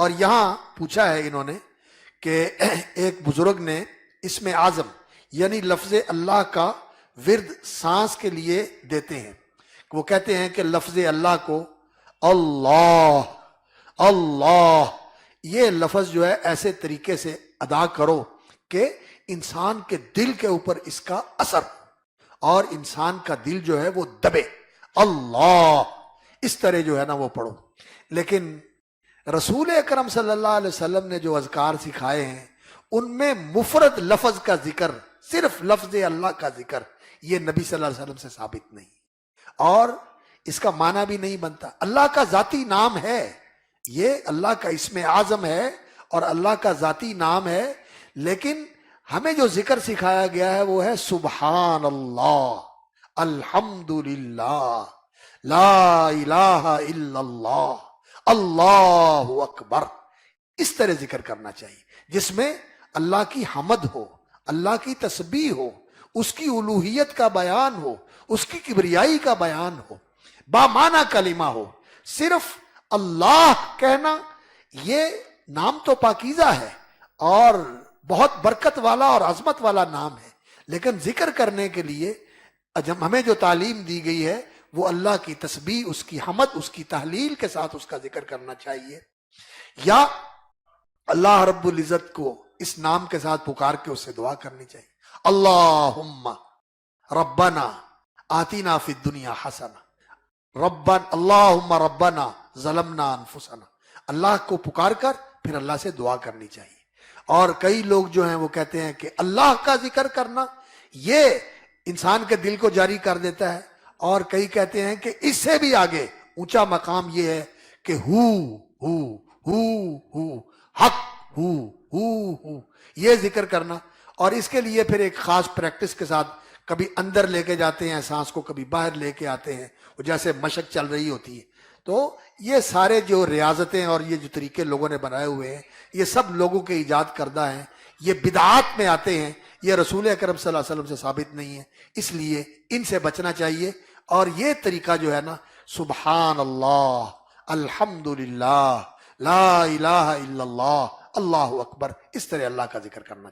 اور یہاں پوچھا ہے انہوں نے کہ ایک بزرگ نے اسم اعظم یعنی لفظ اللہ کا ورد سانس کے لیے دیتے ہیں. وہ کہتے ہیں کہ لفظ اللہ کو اللہ اللہ یہ لفظ جو ہے ایسے طریقے سے ادا کرو کہ انسان کے دل کے اوپر اس کا اثر اور انسان کا دل جو ہے وہ دبے. اللہ اس طرح جو ہے نا وہ پڑھو. لیکن رسول اکرم صلی اللہ علیہ وسلم نے جو اذکار سکھائے ہیں ان میں مفرد لفظ کا ذکر، صرف لفظ اللہ کا ذکر، یہ نبی صلی اللہ علیہ وسلم سے ثابت نہیں اور اس کا معنی بھی نہیں بنتا. اللہ کا ذاتی نام ہے، یہ اللہ کا اسم اعظم ہے اور اللہ کا ذاتی نام ہے، لیکن ہمیں جو ذکر سکھایا گیا ہے وہ ہے سبحان اللہ، الحمدللہ، لا الہ الا اللہ، اللہ اکبر. اس طرح ذکر کرنا چاہیے جس میں اللہ کی حمد ہو، اللہ کی تسبیح ہو، اس کی الوہیت کا بیان ہو، اس کی کبریائی کا بیان ہو، بامعنی کلمہ ہو. صرف اللہ کہنا یہ نام تو پاکیزہ ہے اور بہت برکت والا اور عظمت والا نام ہے، لیکن ذکر کرنے کے لیے ہمیں جو تعلیم دی گئی ہے وہ اللہ کی تسبیح، اس کی حمد، اس کی تحلیل کے ساتھ اس کا ذکر کرنا چاہیے، یا اللہ رب العزت کو اس نام کے ساتھ پکار کے اس سے دعا کرنی چاہیے. اللہم ربنا آتینا فی الدنیا حسنہ، اللہم ربنا ظلمنا انفسنا. اللہ کو پکار کر پھر اللہ سے دعا کرنی چاہیے. اور کئی لوگ جو ہیں وہ کہتے ہیں کہ اللہ کا ذکر کرنا یہ انسان کے دل کو جاری کر دیتا ہے، اور کئی کہتے ہیں کہ اس سے بھی آگے اونچا مقام یہ ہے کہ حق یہ ذکر کرنا. اور اس کے لیے پھر ایک خاص پریکٹس کے ساتھ کبھی اندر لے کے جاتے ہیں سانس کو، کبھی باہر لے کے آتے ہیں، جیسے مشق چل رہی ہوتی ہے. تو یہ سارے جو ریاضتیں اور یہ جو طریقے لوگوں نے بنائے ہوئے ہیں یہ سب لوگوں کے ایجاد کردہ ہیں، یہ بدعات میں آتے ہیں، یہ رسول اکرم صلی اللہ علیہ وسلم سے ثابت نہیں ہے. اس لیے ان سے بچنا چاہیے. اور یہ طریقہ جو ہے نا سبحان اللہ، الحمدللہ، لا الہ الا اللہ، اللہ اکبر، اس طرح اللہ کا ذکر کرنا.